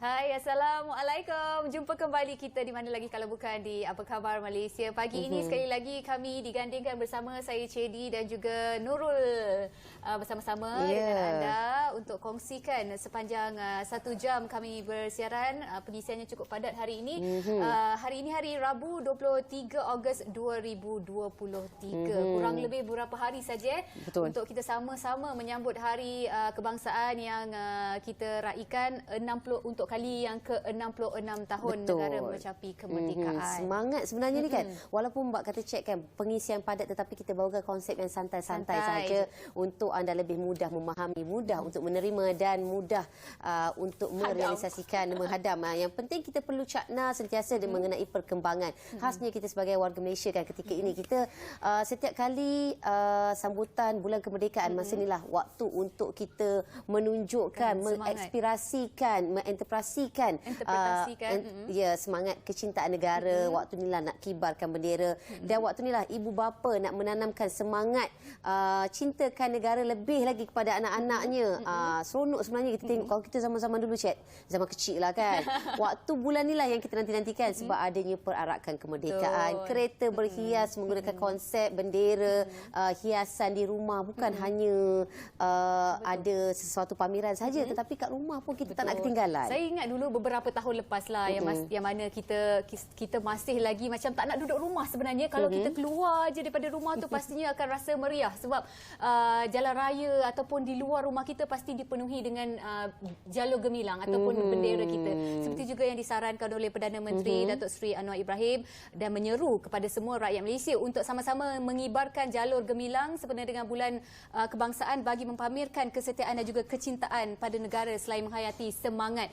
Hai, Assalamualaikum. Jumpa kembali kita di mana lagi kalau bukan di Apa Khabar Malaysia. Pagi ini sekali lagi kami digandingkan bersama saya Cedi dan juga Nurul bersama-sama dengan anda untuk kongsikan sepanjang 1 jam kami bersiaran. Pengisiannya cukup padat hari ini. Hari ini hari Rabu 23 Ogos 2023. Kurang lebih beberapa hari saja untuk kita sama-sama menyambut hari kebangsaan yang kita raikan untuk kali yang ke-66 tahun negara mencapai kemerdekaan. Semangat sebenarnya ni kan. Walaupun Mbak kata cek kan pengisian padat, tetapi kita bawakan konsep yang santai-santai saja untuk anda lebih mudah memahami, mudah untuk menerima dan mudah untuk merealisasikan, menghadam. Yang penting kita perlu cakna sentiasa mengenai perkembangan. Khasnya kita sebagai warga Malaysia kan ketika ini kita setiap kali sambutan bulan kemerdekaan, masa inilah waktu untuk kita menunjukkan, menginspirasikan, ya, semangat kecintaan negara. Waktu inilah nak kibarkan bendera dan waktu inilah ibu bapa nak menanamkan semangat cintakan negara lebih lagi kepada anak-anaknya. Seronok sebenarnya kita tengok kalau kita zaman-zaman dulu cik, zaman kecil lah kan. Waktu bulan inilah yang kita nanti-nantikan sebab adanya perarakan kemerdekaan. Kereta berhias menggunakan konsep bendera, hiasan di rumah, bukan hanya ada sesuatu pameran saja, tetapi kat rumah pun kita tak nak ketinggalan. Saya ingat dulu beberapa tahun lepas lah yang mana kita masih lagi macam tak nak duduk rumah sebenarnya. Kalau kita keluar je daripada rumah tu pastinya akan rasa meriah sebab jalan raya ataupun di luar rumah kita pasti dipenuhi dengan jalur gemilang ataupun bendera kita. Seperti juga yang disarankan oleh Perdana Menteri Datuk Seri Anwar Ibrahim dan menyeru kepada semua rakyat Malaysia untuk sama-sama mengibarkan jalur gemilang sebenarnya dengan bulan kebangsaan bagi mempamerkan kesetiaan dan juga kecintaan pada negara selain menghayati semangat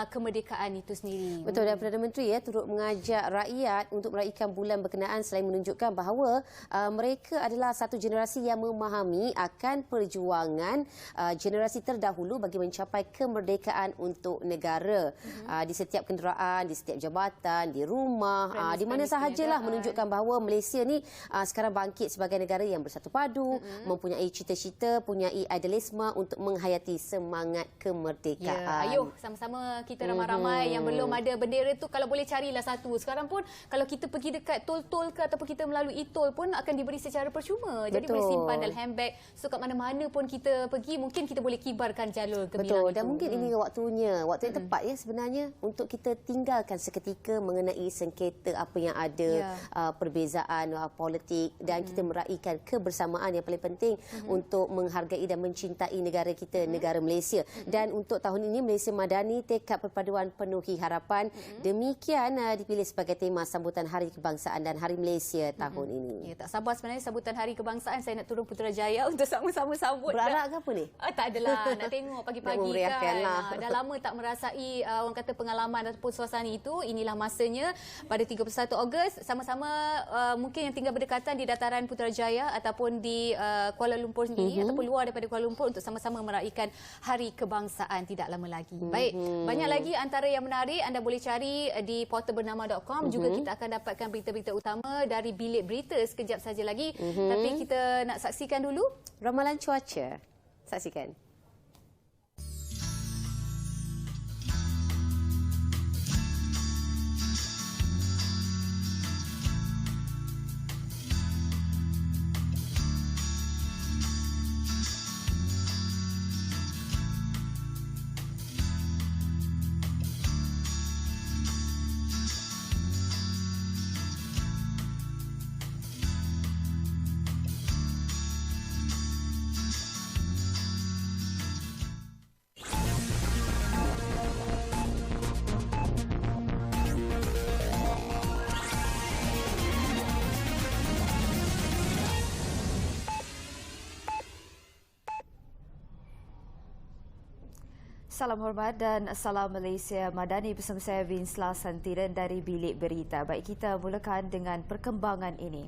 kemerdekaan itu sendiri. Betul, dan Perdana Menteri turut mengajak rakyat untuk meraihkan bulan berkenaan selain menunjukkan bahawa mereka adalah satu generasi yang memahami akan perjuangan generasi terdahulu bagi mencapai kemerdekaan untuk negara. Di setiap kenderaan, di setiap jabatan, di rumah, di mana sahajalah menunjukkan bahawa Malaysia ni sekarang bangkit sebagai negara yang bersatu padu, mempunyai cita-cita, punyai idealisme untuk menghayati semangat kemerdekaan. Ayuh, sama-sama kita ramai-ramai yang belum ada bendera tu, kalau boleh carilah satu. Sekarang pun kalau kita pergi dekat tol-tol ke ataupun kita melalui tol pun akan diberi secara percuma. Jadi boleh simpan dalam handbag. So kat mana-mana pun kita pergi mungkin kita boleh kibarkan jalur gemilang itu. Dan mungkin ini waktunya, waktu yang tepat ya sebenarnya untuk kita tinggalkan seketika mengenai sengketa apa yang ada, perbezaan politik dan kita meraihkan kebersamaan yang paling penting untuk menghargai dan mencintai negara kita, negara Malaysia. Dan untuk tahun ini Malaysia Madani, tekad perpaduan penuhi harapan. Demikian dipilih sebagai tema sambutan Hari Kebangsaan dan Hari Malaysia tahun ini. Tak sabar sebenarnya sambutan Hari Kebangsaan. Saya nak turun Putrajaya untuk sama-sama sambut. Berarak ke apa ni? Tak adalah. Nak tengok pagi-pagi kan. Dah lama tak merasai orang kata pengalaman ataupun suasana itu. Inilah masanya pada 31 Ogos sama-sama mungkin yang tinggal berdekatan di dataran Putrajaya ataupun di Kuala Lumpur sendiri ataupun luar daripada Kuala Lumpur untuk sama-sama meraihkan Hari Kebangsaan tidak lama lagi. Baik, banyak lagi antara yang menarik anda boleh cari di portalbernama.com. Juga kita akan dapatkan berita-berita utama dari bilik berita sekejap saja lagi. Tapi kita nak saksikan dulu ramalan cuaca. Saksikan. Salam hormat dan salam Malaysia Madani bersama saya Winsla Santiran dari Bilik Berita. Baik, kita mulakan dengan perkembangan ini.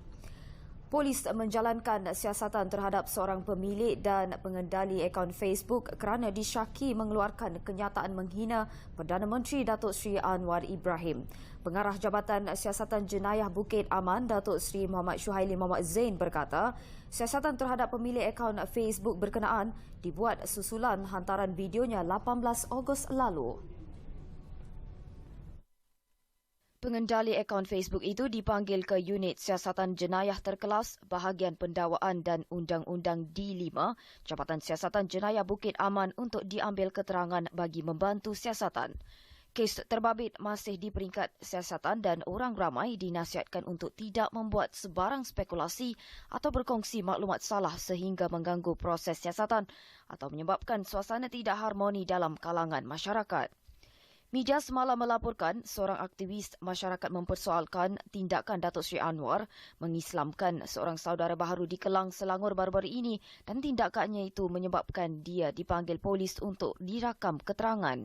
Polis menjalankan siasatan terhadap seorang pemilik dan pengendali akaun Facebook kerana disyaki mengeluarkan kenyataan menghina Perdana Menteri Datuk Seri Anwar Ibrahim. Pengarah Jabatan Siasatan Jenayah Bukit Aman, Datuk Seri Muhammad Syuhaili Muhammad Zain berkata, siasatan terhadap pemilik akaun Facebook berkenaan dibuat susulan hantaran videonya 18 Ogos lalu. Pengendali akaun Facebook itu dipanggil ke Unit Siasatan Jenayah Terkelas, Bahagian Pendawaan dan Undang-Undang D5, Jabatan Siasatan Jenayah Bukit Aman untuk diambil keterangan bagi membantu siasatan. Kes terbabit masih di peringkat siasatan dan orang ramai dinasihatkan untuk tidak membuat sebarang spekulasi atau berkongsi maklumat salah sehingga mengganggu proses siasatan atau menyebabkan suasana tidak harmoni dalam kalangan masyarakat. Media semalam melaporkan seorang aktivis masyarakat mempersoalkan tindakan Datuk Seri Anwar mengislamkan seorang saudara baharu di Kelang Selangor baru-baru ini dan tindakannya itu menyebabkan dia dipanggil polis untuk dirakam keterangan.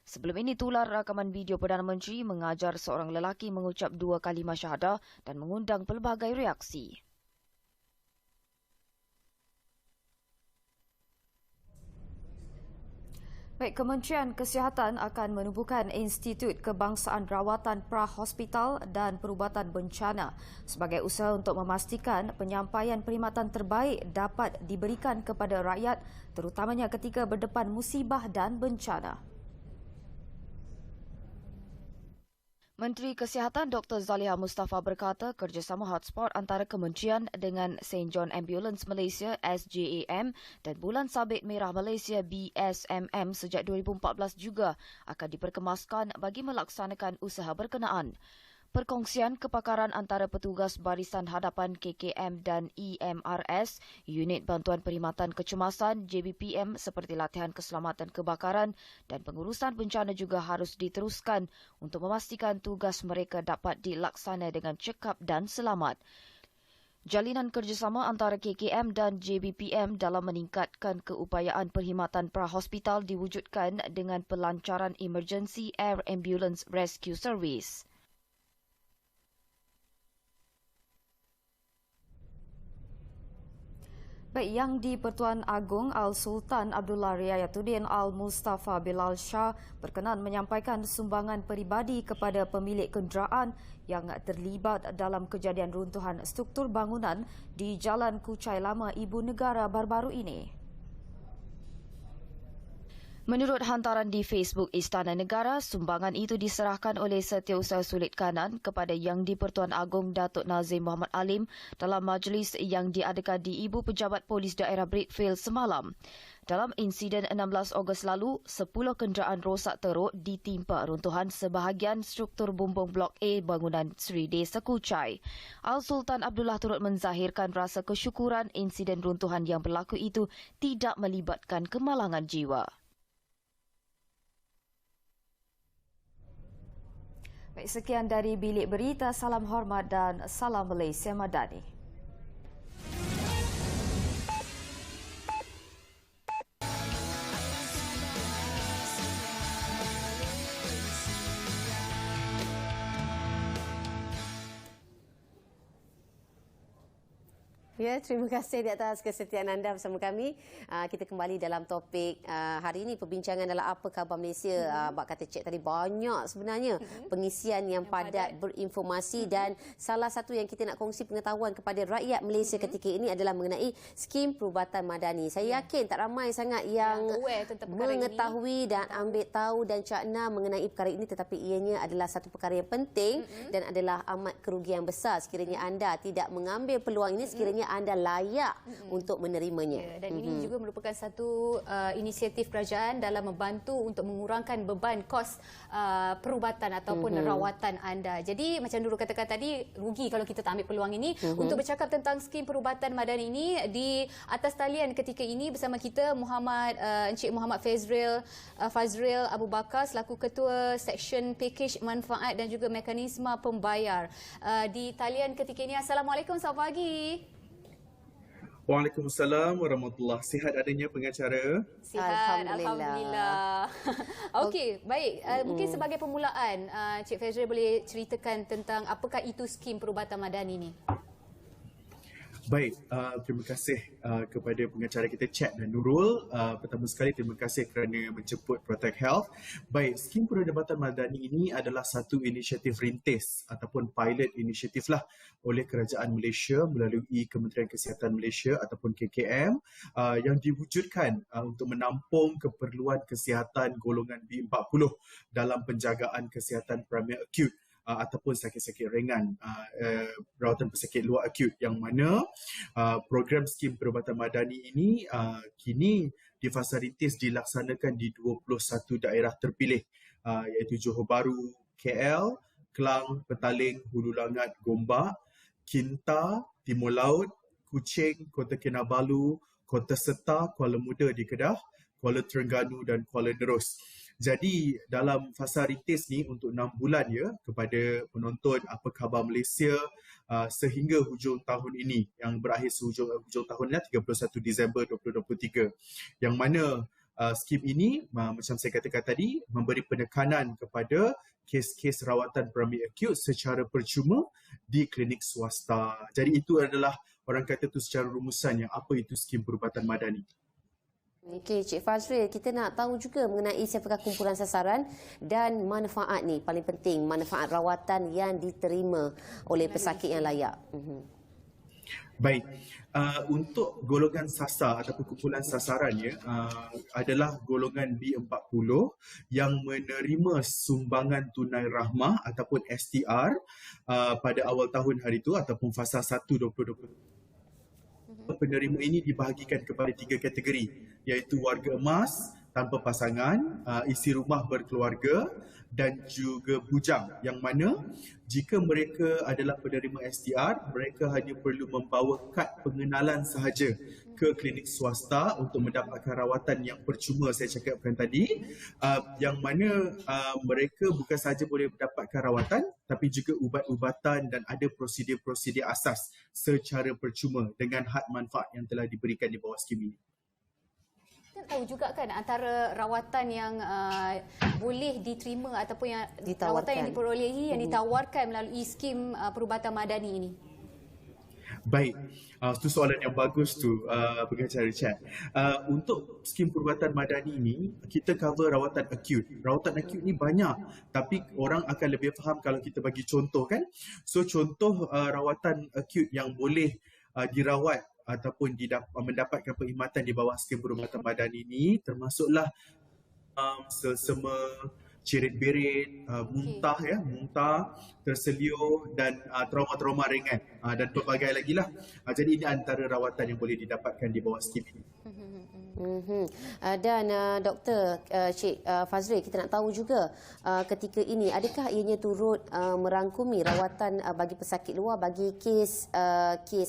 Sebelum ini tular rakaman video Perdana Menteri mengajar seorang lelaki mengucap 2 kalimah syahadah dan mengundang pelbagai reaksi. Baik, Kementerian Kesihatan akan menubuhkan Institut Kebangsaan Rawatan Prahospital dan Perubatan Bencana sebagai usaha untuk memastikan penyampaian perkhidmatan terbaik dapat diberikan kepada rakyat terutamanya ketika berdepan musibah dan bencana. Menteri Kesihatan Dr. Zaliha Mustafa berkata kerjasama hotspot antara kementerian dengan St. John Ambulance Malaysia SJAM dan Bulan Sabit Merah Malaysia BSMM sejak 2014 juga akan diperkemaskan bagi melaksanakan usaha berkenaan. Perkongsian kepakaran antara petugas Barisan Hadapan KKM dan EMRS, Unit Bantuan Perkhidmatan Kecemasan JBPM seperti latihan keselamatan kebakaran dan pengurusan bencana juga harus diteruskan untuk memastikan tugas mereka dapat dilaksana dengan cekap dan selamat. Jalinan kerjasama antara KKM dan JBPM dalam meningkatkan keupayaan perkhidmatan prahospital diwujudkan dengan pelancaran Emergency Air Ambulance Rescue Service. Baik, Yang di-Pertuan Agong Al-Sultan Abdullah Riayatuddin Al-Mustafa Bilal Shah berkenan menyampaikan sumbangan peribadi kepada pemilik kenderaan yang terlibat dalam kejadian runtuhan struktur bangunan di Jalan Kuchai Lama Ibu Negara baru-baru ini. Menurut hantaran di Facebook Istana Negara, sumbangan itu diserahkan oleh Setiausaha Sulit Kanan kepada Yang di-Pertuan Agong Datuk Nazim Muhammad Alim dalam majlis yang diadakan di Ibu Pejabat Polis Daerah Brickfield semalam. Dalam insiden 16 Ogos lalu, 10 kenderaan rosak teruk ditimpa runtuhan sebahagian struktur bumbung Blok A bangunan Sri Desa Kuchai. Al-Sultan Abdullah turut menzahirkan rasa kesyukuran insiden runtuhan yang berlaku itu tidak melibatkan kemalangan jiwa. Baik, sekian dari Bilik Berita. Salam hormat dan salam Malaysia Madani. Ya, terima kasih di atas kesetiaan anda bersama kami. Kita kembali dalam topik hari ini. Perbincangan adalah apa khabar Malaysia. Abang kata cik tadi banyak sebenarnya pengisian yang padat berinformasi dan salah satu yang kita nak kongsi pengetahuan kepada rakyat Malaysia ketika ini adalah mengenai skim perubatan madani. Saya yakin tak ramai sangat yang mengetahui dan ambil tahu dan cakna mengenai perkara ini, tetapi ianya adalah satu perkara yang penting dan adalah amat kerugian besar sekiranya anda tidak mengambil peluang ini, sekiranya anda layak untuk menerimanya. Ya, dan ini juga merupakan satu inisiatif kerajaan dalam membantu untuk mengurangkan beban kos perubatan ataupun rawatan anda. Jadi macam Nurul katakan tadi, rugi kalau kita tak ambil peluang ini. Untuk bercakap tentang skim perubatan madani ini, di atas talian ketika ini bersama kita Encik Muhammad Fazril Abu Bakar selaku Ketua Seksyen Pakej Manfaat dan juga Mekanisme Pembayar. Di talian ketika ini, Assalamualaikum, selamat pagi. Waalaikumsalam warahmatullahi. Sihat adanya pengacara? Sihat, Alhamdulillah. Okey, baik. Mungkin sebagai permulaan, Cik Fazril boleh ceritakan tentang apakah itu skim perubatan madani ini? Baik, terima kasih kepada pengacara kita Cik dan Nurul. Pertama sekali terima kasih kerana menjemput Protect Health. Baik, skim perubatan madani ini adalah satu inisiatif rintis ataupun pilot inisiatif lah oleh Kerajaan Malaysia melalui Kementerian Kesihatan Malaysia ataupun KKM yang diwujudkan untuk menampung keperluan kesihatan golongan B40 dalam penjagaan kesihatan premier acute ataupun sakit-sakit ringan, rawatan pesakit luar akut, yang mana program skim perubatan madani ini kini di fasa rintis dilaksanakan di 21 daerah terpilih, iaitu Johor Bahru, KL, Kelang, Petaling, Hulu Langat, Gombak, Kinta, Timur Laut, Kuching, Kota Kinabalu, Kota Seta, Kuala Muda di Kedah, Kuala Terengganu dan Kuala Nerus. Jadi dalam fasa rintis ni untuk 6 bulan ya, kepada penonton Apa Khabar Malaysia sehingga hujung tahun ini, yang berakhir hujung tahunnya 31 Disember 2023, yang mana skim ini macam saya katakan tadi memberi penekanan kepada kes-kes rawatan primary acute secara percuma di klinik swasta. Jadi itu adalah, orang kata tu secara rumusan, yang apa itu skim perubatan madani. Okey, Cik Fazril, kita nak tahu juga mengenai siapakah kumpulan sasaran dan manfaat ni, paling penting manfaat rawatan yang diterima oleh pesakit yang layak. Baik, untuk golongan sasar ataupun kumpulan sasarannya adalah golongan B40 yang menerima sumbangan tunai rahmah ataupun STR pada awal tahun hari itu ataupun fasa 1 2020. Penerima ini dibahagikan kepada 3 kategori, iaitu warga emas tanpa pasangan, isi rumah berkeluarga dan juga bujang, yang mana jika mereka adalah penerima STR, mereka hanya perlu membawa kad pengenalan sahaja ke klinik swasta untuk mendapatkan rawatan yang percuma saya cakapkan tadi, yang mana mereka bukan sahaja boleh mendapatkan rawatan tapi juga ubat-ubatan dan ada prosedur-prosedur asas secara percuma dengan had manfaat yang telah diberikan di bawah skim ini. Kita tahu juga kan antara rawatan yang boleh diterima ataupun yang rawatan yang diperolehi yang ditawarkan melalui skim perubatan madani ini. Baik, itu soalan yang bagus tu, pengacara Richard. Untuk skim perubatan madani ini, kita cover rawatan akut. Rawatan akut ni banyak, tapi orang akan lebih faham kalau kita bagi contoh kan. So contoh rawatan akut yang boleh dirawat ataupun mendapatkan perkhidmatan di bawah skim perubatan madani ini termasuklah selsema, cerit-berit, muntah, terseliur dan trauma-trauma ringan dan pelbagai lagi lah. Jadi ini antara rawatan yang boleh didapatkan di bawah skim ini. Dan Dr. Cik Fazril, kita nak tahu juga ketika ini adakah ianya turut merangkumi rawatan bagi pesakit luar bagi kes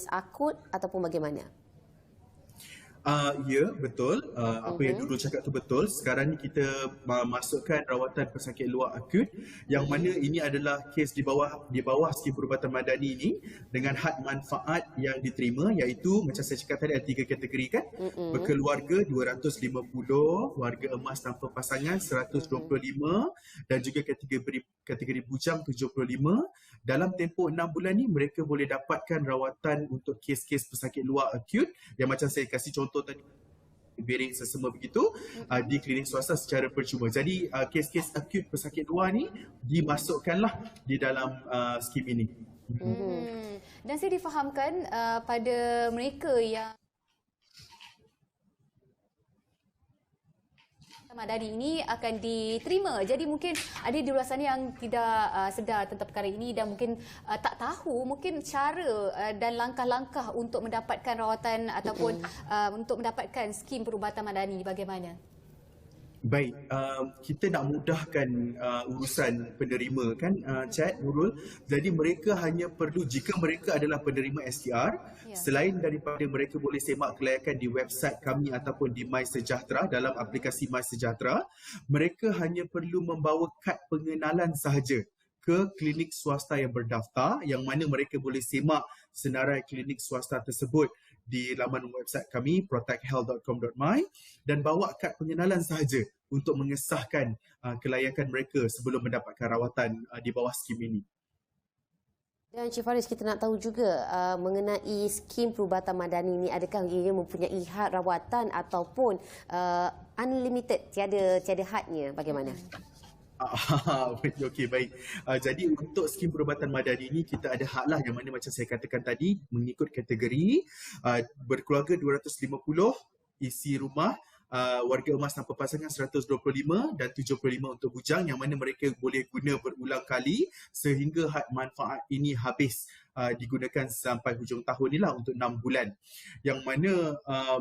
akut ataupun bagaimana? Ya, betul. Apa yang dulu cakap tu betul. Sekarang ni kita masukkan rawatan pesakit luar akut, yang mana ini adalah kes di bawah skim perubatan madani ini dengan had manfaat yang diterima, iaitu macam saya cakap tadi ada 3 kategori kan. Berkeluarga 250, warga emas tanpa pasangan 125 dan juga kategori bujang 75. Dalam tempoh 6 bulan ni mereka boleh dapatkan rawatan untuk kes-kes pesakit luar akut yang macam saya kasih contoh tadi, berik sesama begitu, di klinik swasta secara percuma. Jadi kes-kes akut pesakit luar ni dimasukkanlah di dalam skim ini. Dan saya difahamkan pada mereka yang madani ini akan diterima. Jadi mungkin ada di luar sana yang tidak sedar tentang perkara ini dan mungkin tak tahu mungkin cara dan langkah-langkah untuk mendapatkan rawatan ataupun untuk mendapatkan skim perubatan madani bagaimana? Baik, kita nak mudahkan urusan penerima kan, Chat Nurul. Jadi mereka hanya perlu, jika mereka adalah penerima STR, selain daripada mereka boleh semak kelayakan di website kami ataupun di MySejahtera dalam aplikasi MySejahtera, mereka hanya perlu membawa kad pengenalan sahaja ke klinik swasta yang berdaftar, yang mana mereka boleh semak senarai klinik swasta tersebut di laman website kami protecthealth.com.my dan bawa kad pengenalan sahaja untuk mengesahkan kelayakan mereka sebelum mendapatkan rawatan di bawah skim ini. Dan Cik Faris, kita nak tahu juga mengenai skim perubatan madani ini, adakah ia mempunyai had rawatan ataupun unlimited, tiada hadnya, bagaimana? Okey, baik. Jadi untuk skim perubatan madani ini kita ada hak lah, yang mana macam saya katakan tadi mengikut kategori. Berkeluarga 250, isi rumah warga emas tanpa pasangan 125 dan 75 untuk bujang, yang mana mereka boleh guna berulang kali sehingga had manfaat ini habis digunakan sampai hujung tahun ni lah untuk 6 bulan. Yang mana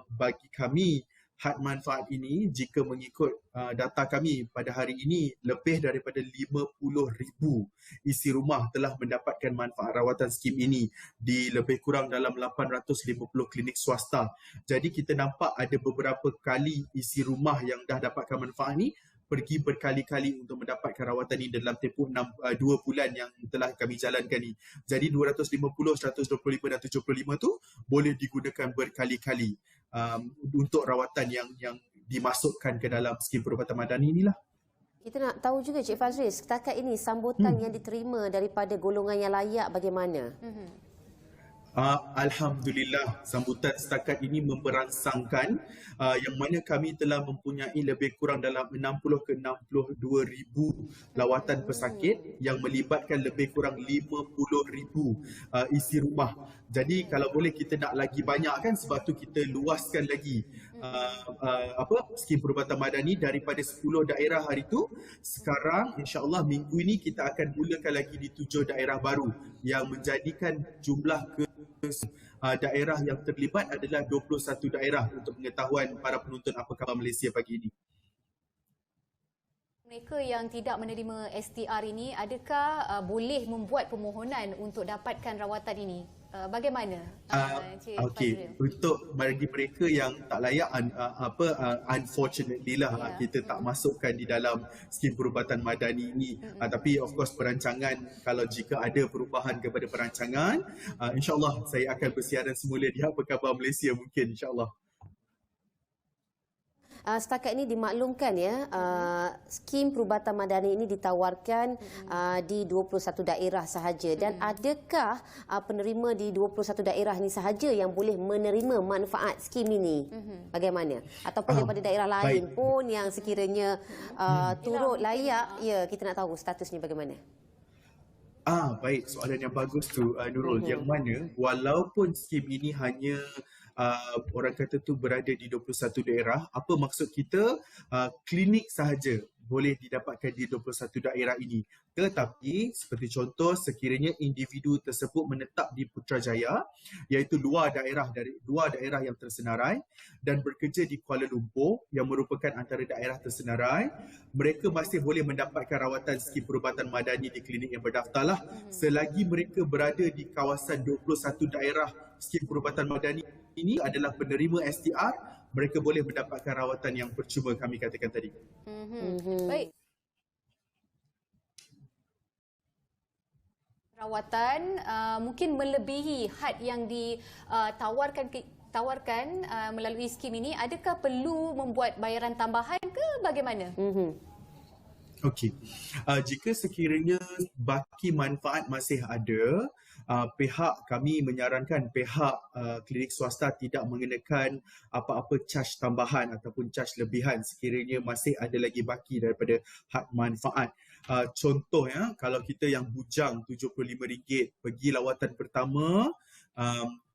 bagi kami had manfaat ini, jika mengikut data kami pada hari ini, lebih daripada 50,000 isi rumah telah mendapatkan manfaat rawatan skim ini di lebih kurang dalam 850 klinik swasta. Jadi kita nampak ada beberapa kali isi rumah yang dah dapatkan manfaat ini pergi berkali-kali untuk mendapatkan rawatan ini dalam tempoh 2 bulan yang telah kami jalankan ni. Jadi 250, 125 dan 75 tu boleh digunakan berkali-kali untuk rawatan yang dimasukkan ke dalam skim perubatan madani inilah. Kita nak tahu juga Cik Fazril, setakat ini sambutan yang diterima daripada golongan yang layak bagaimana? Alhamdulillah, sambutan setakat ini memberangsangkan, yang mana kami telah mempunyai lebih kurang dalam 60 ke 62 ribu lawatan pesakit yang melibatkan lebih kurang 50,000 isi rumah. Jadi kalau boleh kita nak lagi banyak kan, sebab tu kita luaskan lagi skim perubatan madani daripada 10 daerah hari tu. Sekarang insya-Allah minggu ini kita akan mulakan lagi di 7 daerah baru yang menjadikan jumlah daerah yang terlibat adalah 21 daerah untuk pengetahuan para penonton Apa Khabar Malaysia pagi ini. Mereka yang tidak menerima STR ini, adakah boleh membuat permohonan untuk dapatkan rawatan ini? Bagaimana? Okey, untuk bagi mereka yang tak layak, unfortunately lah, kita tak masukkan di dalam skim perubatan madani ini. Tapi of course perancangan, kalau jika ada perubahan kepada perancangan, insya-Allah saya akan bersiaran semula di Apa Khabar Malaysia mungkin, insya-Allah. Setakat ini dimaklumkan ya, skim perubatan madani ini ditawarkan di 21 daerah sahaja, dan adakah penerima di 21 daerah ini sahaja yang boleh menerima manfaat skim ini? Bagaimana? Ataupun daripada daerah lain pun yang sekiranya turut layak, ya, kita nak tahu statusnya bagaimana? Baik, soalan yang bagus tu Nurul, yang mana walaupun skim ini hanya orang kata tu berada di 21 daerah, apa maksud kita, klinik sahaja boleh didapatkan di 21 daerah ini. Tetapi seperti contoh, sekiranya individu tersebut menetap di Putrajaya, iaitu luar daerah yang tersenarai, dan bekerja di Kuala Lumpur yang merupakan antara daerah tersenarai, mereka masih boleh mendapatkan rawatan skim perubatan madani di klinik yang berdaftarlah, selagi mereka berada di kawasan 21 daerah skim perubatan madani ini adalah penerima STR, mereka boleh mendapatkan rawatan yang percuma kami katakan tadi. Baik. Rawatan mungkin melebihi had yang ditawarkan melalui skim ini, adakah perlu membuat bayaran tambahan ke bagaimana? Okey. Jika sekiranya baki manfaat masih ada, pihak kami menyarankan pihak klinik swasta tidak mengenakan apa-apa caj tambahan ataupun caj lebihan sekiranya masih ada lagi baki daripada had manfaat. Contoh ya, kalau kita yang bujang RM75 pergi lawatan pertama,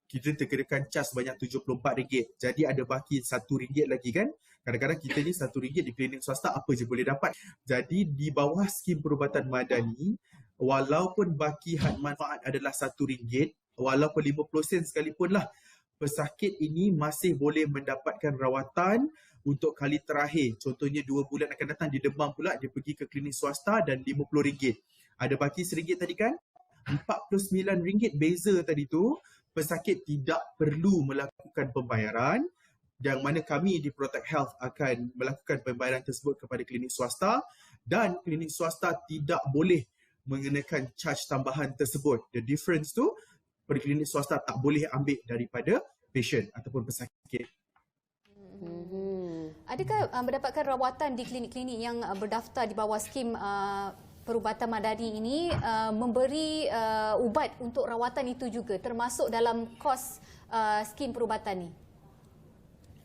kita terkenakan cas sebanyak RM74. Jadi ada baki RM1 lagi kan. Kadang-kadang kita ni RM1 di klinik swasta apa je boleh dapat. Jadi di bawah skim perubatan madani, walaupun baki had manfaat adalah RM1, walaupun 50 sen sekalipun lah, pesakit ini masih boleh mendapatkan rawatan untuk kali terakhir. Contohnya 2 bulan akan datang dia demam pula, dia pergi ke klinik swasta dan RM50. Ada baki RM1 tadi kan? RM49 beza tadi tu, pesakit tidak perlu melakukan pembayaran, yang mana kami di Protect Health akan melakukan pembayaran tersebut kepada klinik swasta, dan klinik swasta tidak boleh mengenakan caj tambahan tersebut. The difference tu, klinik swasta tak boleh ambil daripada patient ataupun pesakit. Adakah mendapatkan rawatan di klinik-klinik yang berdaftar di bawah skim perubatan madani ini memberi ubat untuk rawatan itu juga, termasuk dalam kos skim perubatan ni?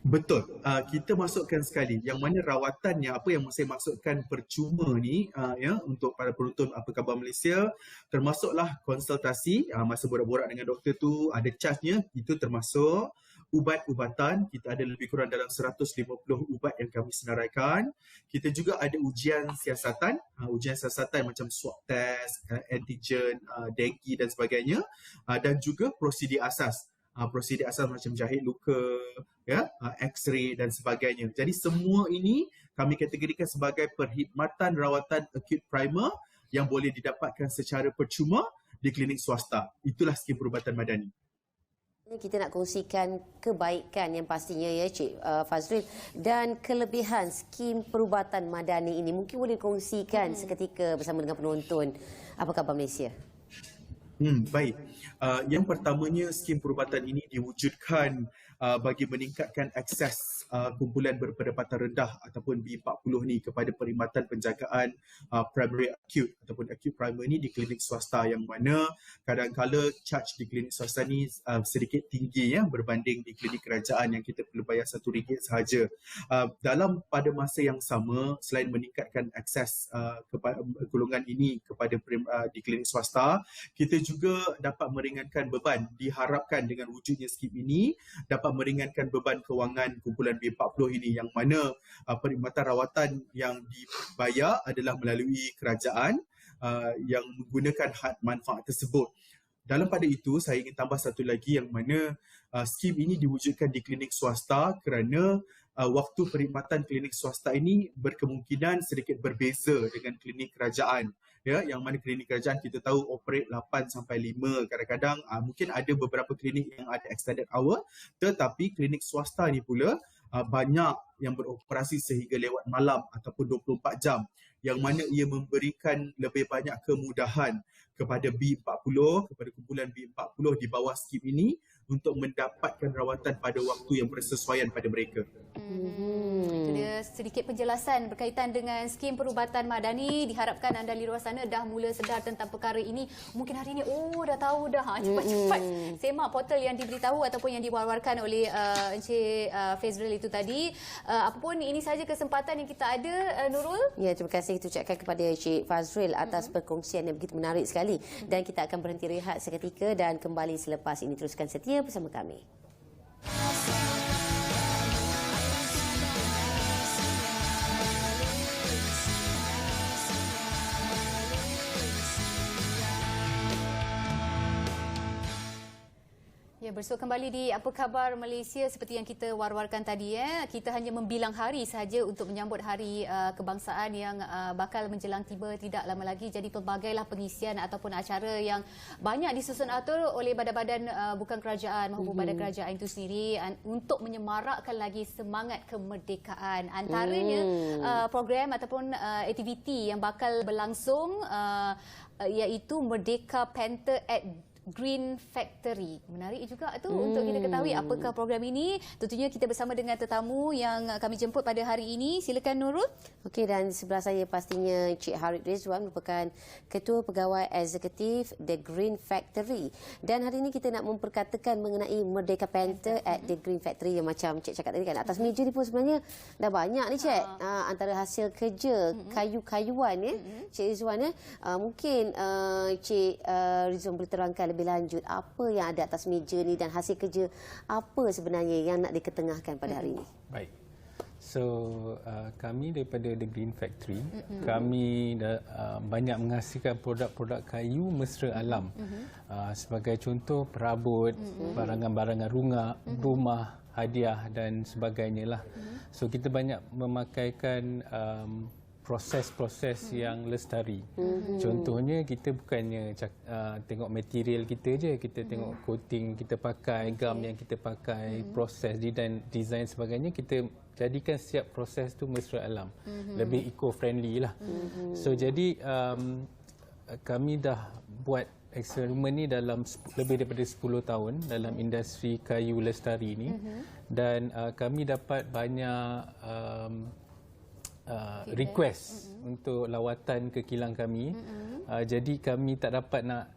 Betul. Kita masukkan sekali yang mana rawatannya, apa yang saya maksudkan percuma ni ya, untuk para penonton Apa Khabar Malaysia, termasuklah konsultasi, masa borak-borak dengan doktor tu ada charge-nya, itu termasuk. ubat-ubatan, kita ada lebih kurang dalam 150 ubat yang kami senaraikan. Kita juga ada ujian siasatan macam swab test, antigen, dengue dan sebagainya, dan juga prosedur asas. Prosedur asas macam jahit luka, X-ray dan sebagainya. Jadi semua ini kami kategorikan sebagai perkhidmatan rawatan acute primer yang boleh didapatkan secara percuma di klinik swasta. Itulah skim perubatan madani. Kita nak kongsikan kebaikan yang pastinya ya Cik Fazril dan kelebihan skim perubatan madani ini. Mungkin boleh kongsikan seketika bersama dengan penonton. Apa khabar Malaysia? Baik. Yang pertamanya, skim perubatan ini diwujudkan bagi meningkatkan akses kumpulan berpendapatan rendah ataupun B40 ni kepada perkhidmatan penjagaan primary acute ataupun acute primer ni di klinik swasta, yang mana kadang-kala charge di klinik swasta ni sedikit tinggi berbanding di klinik kerajaan yang kita perlu bayar RM1 sahaja. Pada masa yang sama, selain meningkatkan akses golongan ini kepada di klinik swasta, kita juga dapat meringankan beban. Diharapkan dengan wujudnya skim ini dapat meringankan beban kewangan kumpulan B40 ini, yang mana perkhidmatan rawatan yang dibayar adalah melalui kerajaan yang menggunakan had manfaat tersebut. Dalam pada itu, saya ingin tambah satu lagi, yang mana skim ini diwujudkan di klinik swasta kerana waktu perkhidmatan klinik swasta ini berkemungkinan sedikit berbeza dengan klinik kerajaan. Yang mana klinik kerajaan kita tahu operate 8 sampai 5, kadang-kadang mungkin ada beberapa klinik yang ada extended hour, tetapi klinik swasta ni pula banyak yang beroperasi sehingga lewat malam ataupun 24 jam, yang mana ia memberikan lebih banyak kemudahan kepada B40, kepada kumpulan B40 di bawah skim ini untuk mendapatkan rawatan pada waktu yang bersesuaian pada mereka. Itu dia sedikit penjelasan berkaitan dengan skim perubatan madani. Diharapkan anda di luar sana dah mula sedar tentang perkara ini. Mungkin hari ini dah tahu dah. Cepat-cepat semak portal yang diberitahu ataupun yang diwar-warkan oleh Encik Fazril itu tadi. Apapun ini saja kesempatan yang kita ada, Nurul. Ya, terima kasih kita ucapkan kepada Encik Fazril atas perkongsian yang begitu menarik sekali. Dan kita akan berhenti rehat seketika dan kembali selepas ini. Teruskan setia bersama kami. Ya, bersua kembali di Apa Khabar Malaysia. Seperti yang kita war-warkan tadi, kita hanya membilang hari sahaja untuk menyambut hari kebangsaan yang bakal menjelang tiba tidak lama lagi. Jadi pelbagailah pengisian ataupun acara yang banyak disusun atur oleh badan-badan bukan kerajaan maupun badan kerajaan itu sendiri untuk menyemarakkan lagi semangat kemerdekaan. Antaranya program ataupun aktiviti yang bakal berlangsung iaitu Merdeka Panther at Green Factory. Menarik juga tu untuk kita ketahui apakah program ini. Tentunya kita bersama dengan tetamu yang kami jemput pada hari ini. Silakan Nurul. Okey, dan di sebelah saya pastinya Encik Harith Rizwan merupakan Ketua Pegawai Eksekutif The Green Factory. Dan hari ini kita nak memperkatakan mengenai Merdeka Panther at The Green Factory yang macam Cik cakap tadi kan. Atas meja ni pun sebenarnya dah banyak ni Cik. Antara hasil kerja kayu-kayuan Cik Rizwan mungkin Cik Rizwan boleh terangkan lebih lanjut apa yang ada atas meja ni dan hasil kerja apa sebenarnya yang nak diketengahkan pada hari ini. Baik. So kami daripada The Green Factory, kami banyak menghasilkan produk-produk kayu mesra alam. Sebagai contoh perabot, barangan-barangan rumah, hadiah dan sebagainya lah. So kita banyak memakaikan proses-proses yang lestari. Contohnya kita bukannya tengok material kita je, kita tengok coating kita pakai, gam yang kita pakai, proses design sebagainya, kita jadikan setiap proses tu mesra alam. Lebih eco-friendly lah. So jadi kami dah buat eksperimen ni dalam lebih daripada 10 tahun dalam industri kayu lestari ni, dan kami dapat banyak request untuk lawatan ke kilang kami. Jadi kami tak dapat nak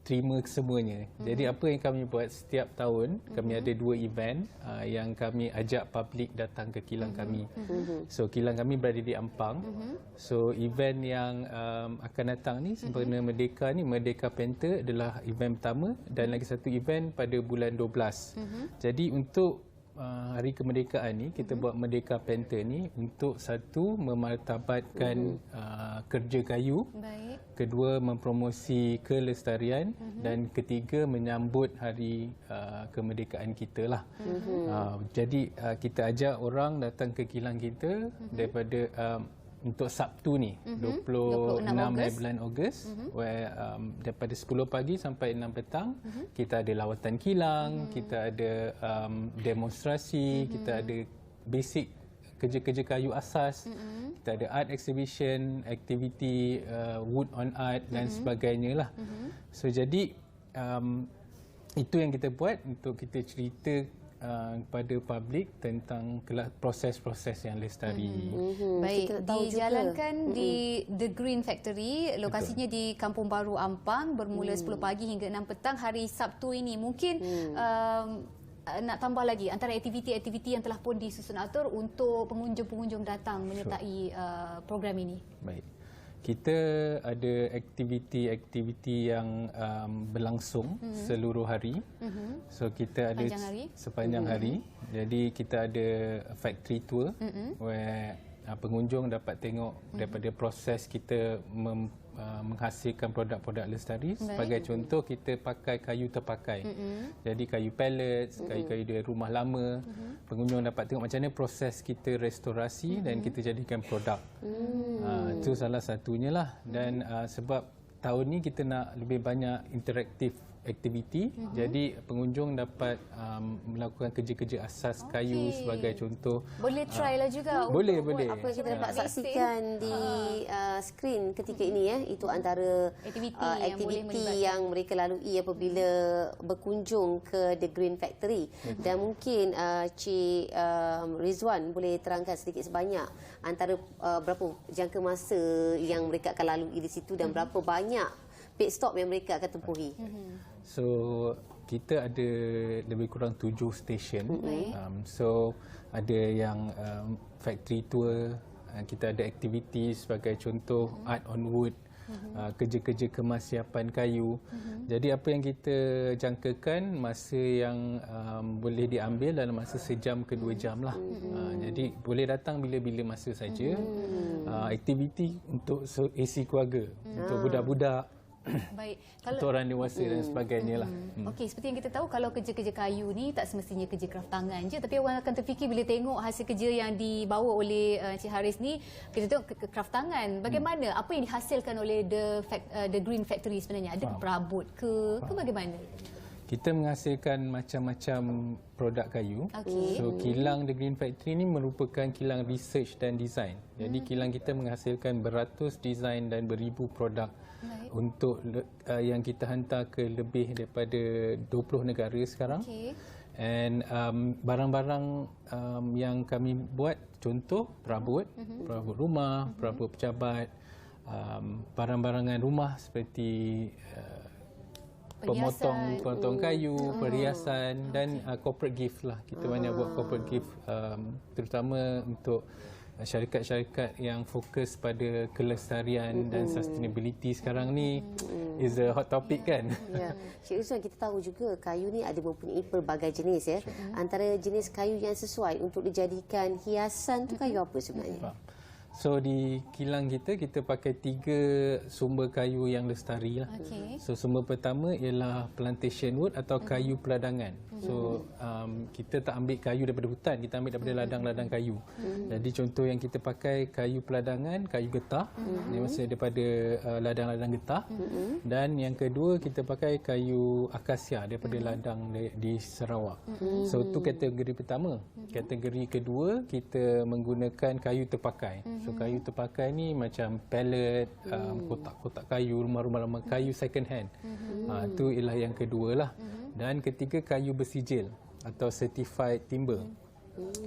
terima kesemuanya. Jadi apa yang kami buat setiap tahun, kami ada 2 event yang kami ajak publik datang ke kilang kami. So kilang kami berada di Ampang. So event yang akan datang ni sempena Merdeka ni, Merdeka Panther adalah event pertama dan lagi satu event pada bulan 12. Jadi untuk hari kemerdekaan ni kita buat Merdeka Panther ni untuk satu memartabatkan kerja kayu, Baik. kedua mempromosi kelestarian dan ketiga menyambut hari kemerdekaan kita lah. Jadi kita ajak orang datang ke kilang kita daripada untuk Sabtu ni 26 hari bulan Ogos where daripada 10 pagi sampai 6 petang kita ada lawatan kilang, kita ada demonstrasi, kita ada basic kerja-kerja kayu asas, kita ada art exhibition, aktiviti wood on art dan sebagainya lah. So jadi itu yang kita buat untuk kita cerita kepada publik tentang proses-proses yang lestari. Baik, Kita tahu dijalankan di The Green Factory, lokasinya di Kampung Baru Ampang, bermula 10 pagi hingga 6 petang hari Sabtu ini. Mungkin nak tambah lagi antara aktiviti-aktiviti yang telah pun disusun atur untuk pengunjung-pengunjung datang menyertai program ini. Baik. Kita ada aktiviti-aktiviti yang berlangsung seluruh hari. So kita ada sepanjang hari. Jadi kita ada factory tour where pengunjung dapat tengok daripada proses kita menghasilkan produk-produk lestari. Sebagai contoh, kita pakai kayu terpakai. Jadi kayu pellets, kayu-kayu dari rumah lama. Pengunjung dapat tengok macam mana proses kita restorasi dan kita jadikan produk. Itu salah satunya lah. Dan sebab tahun ni kita nak lebih banyak interaktif aktiviti, jadi pengunjung dapat melakukan kerja-kerja asas kayu sebagai contoh. Boleh try lah juga. Boleh. Apa yang kita dapat saksikan di skrin ketika ini itu antara aktiviti yang mereka lalui apabila berkunjung ke The Green Factory. Dan mungkin Cik Rizwan boleh terangkan sedikit sebanyak antara berapa jangka masa yang mereka akan lalui di situ dan berapa banyak pit stop yang mereka akan tempuhi. So kita ada lebih kurang 7 stesen. So ada yang factory tour, kita ada aktiviti sebagai contoh art on wood, kerja-kerja kemasiapan kayu. Jadi apa yang kita jangkakan masa yang boleh diambil dalam masa sejam ke 2 jam lah. Jadi boleh datang bila-bila masa saja. Aktiviti untuk isi keluarga, untuk budak-budak, Baik. untuk orang dewasa dan sebagainya lah. Okey, seperti yang kita tahu, kalau kerja-kerja kayu ni tak semestinya kerja kraft tangan je, tapi orang akan terfikir bila tengok hasil kerja yang dibawa oleh Encik Haris ni, kita tengok kraft tangan. Bagaimana? Apa yang dihasilkan oleh The Green Factory sebenarnya? Ada perabot ke bagaimana? Kita menghasilkan macam-macam produk kayu. Okey. So kilang The Green Factory ni merupakan kilang research dan design. Jadi kilang kita menghasilkan beratus design dan beribu produk untuk yang kita hantar ke lebih daripada 20 negara sekarang. And barang-barang yang kami buat, contoh perabot, perabot rumah, perabot pejabat, barang-barangan rumah seperti pemotong kayu, perhiasan dan corporate gift lah. Kita banyak buat corporate gift terutama untuk syarikat-syarikat yang fokus pada kelestarian dan sustainability sekarang ni is a hot topic kan. Ya. Cik Rizwan, kita tahu juga kayu ni ada mempunyai pelbagai jenis ya. Antara jenis kayu yang sesuai untuk dijadikan hiasan tu kayu apa sebenarnya? So di kilang kita pakai 3 sumber kayu yang lestari lah. So sumber pertama ialah plantation wood atau kayu peladangan. So kita tak ambil kayu daripada hutan, kita ambil daripada ladang-ladang kayu. Jadi contoh yang kita pakai kayu peladangan, kayu getah, ini maksudnya daripada ladang-ladang getah. Dan yang kedua kita pakai kayu akasia daripada ladang di Sarawak. So itu kategori pertama. Kategori kedua kita menggunakan kayu terpakai. So kayu terpakai ni macam pallet, kotak-kotak kayu, rumah-rumah lama, kayu second hand. Itu ialah yang kedua lah. Dan ketiga kayu bersijil atau certified timber.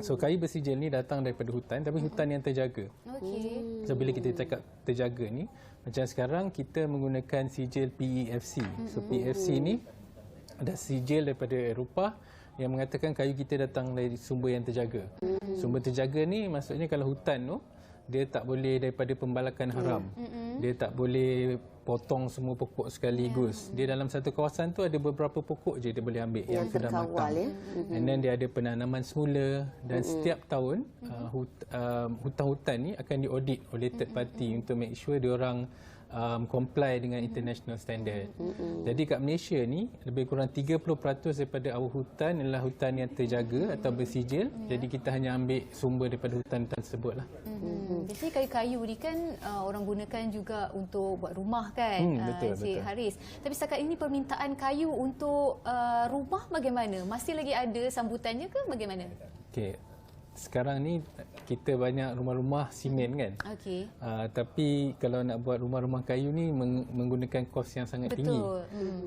So kayu bersijil ni datang daripada hutan, tapi hutan yang terjaga. Okey. So bila kita cakap terjaga ni, macam sekarang kita menggunakan sijil PEFC. So PEFC ni ada sijil daripada Eropah yang mengatakan kayu kita datang dari sumber yang terjaga. Sumber terjaga ni maksudnya kalau hutan tu dia tak boleh daripada pembalakan haram. Dia tak boleh potong semua pokok sekaligus. Dia dalam satu kawasan tu ada beberapa pokok je dia boleh ambil yang sudah matang. And then dia ada penanaman semula dan setiap tahun hutan-hutan ni akan diaudit oleh third party untuk make sure dia orang comply dengan international standard. Jadi kat Malaysia ni lebih kurang 30% daripada our hutan adalah hutan yang terjaga atau bersijil. Jadi kita hanya ambil sumber daripada hutan-hutan tersebut lah. Biasanya kayu-kayu ni kan orang gunakan juga untuk buat rumah kan, betul. Haris. Tapi setakat ini permintaan kayu untuk rumah bagaimana? Masih lagi ada sambutannya ke bagaimana? Okey. Sekarang ni kita banyak rumah-rumah simen kan. Okey. Tapi kalau nak buat rumah-rumah kayu ni menggunakan kos yang sangat tinggi.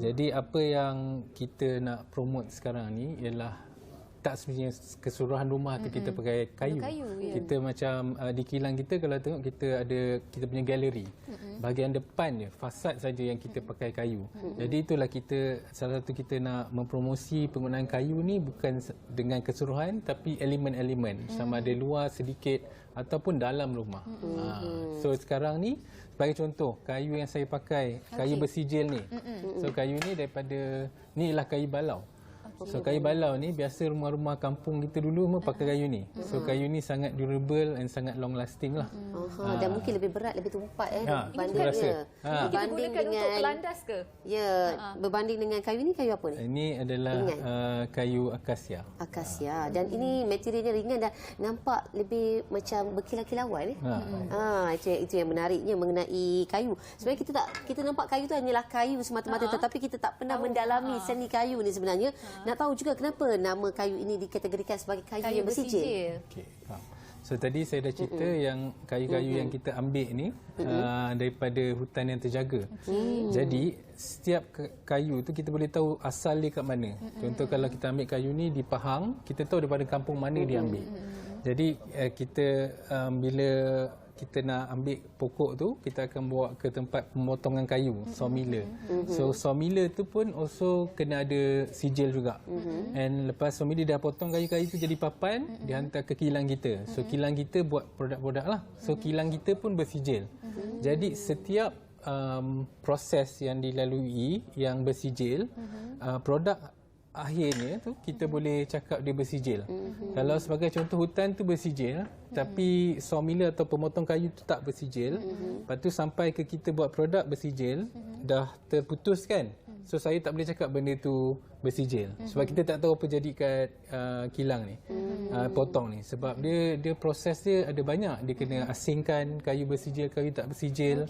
Jadi apa yang kita nak promote sekarang ni ialah tak sebenarnya keseluruhan rumah tu kita pakai kayu. Kita macam di kilang kita kalau tengok kita punya galeri. Bahagian depan je fasad saja yang kita pakai kayu. Jadi itulah salah satu kita nak mempromosi penggunaan kayu ni bukan dengan keseluruhan tapi elemen-elemen sama ada luar sedikit ataupun dalam rumah. So sekarang ni sebagai contoh kayu yang saya pakai kayu bersijil ni. So kayu ni ni ialah kayu balau. So kayu balau ni biasa rumah-rumah kampung kita dulu semua pakai kayu ni. So kayu ni sangat durable and sangat long lasting lah. Dan mungkin lebih berat, lebih tumpat Ini berbandingnya. kita gunakan untuk pelandas ke? Ya, berbanding dengan kayu ni kayu apa ni? Ini adalah kayu akasia. Akasia. Dan ini materialnya ringan dan nampak lebih macam berkilau-kilauan. Itu yang menariknya mengenai kayu. Sebenarnya kita nampak kayu tu hanyalah kayu semata-mata tetapi kita tak pernah mendalami seni kayu ni sebenarnya. Nak tahu juga kenapa nama kayu ini dikategorikan sebagai kayu yang bersijil. Okay. So tadi saya dah cerita yang kayu-kayu yang kita ambil ni daripada hutan yang terjaga. Jadi setiap kayu tu kita boleh tahu asal dia kat mana. Contoh kalau kita ambil kayu ni di Pahang, kita tahu daripada kampung mana dia ambil. Jadi kita bila kita nak ambil pokok tu, kita akan bawa ke tempat pemotongan kayu, sawmiller. So sawmiller tu pun also kena ada sijil juga. And lepas sawmiller dah potong kayu-kayu tu jadi papan, dia hantar ke kilang kita. So kilang kita buat produk-produk lah. So kilang kita pun bersijil. Jadi setiap proses yang dilalui yang bersijil, produk akhirnya tu kita boleh cakap dia bersijil. Kalau sebagai contoh hutan tu bersijil, tapi sawmiller atau pemotong kayu tu tak bersijil, lepas tu sampai ke kita buat produk bersijil, dah terputus kan. So saya tak boleh cakap benda tu bersijil. Sebab kita tak tahu apa jadi kat kilang ni, potong ni. Sebab dia proses dia ada banyak. Dia kena asingkan kayu bersijil, kayu tak bersijil,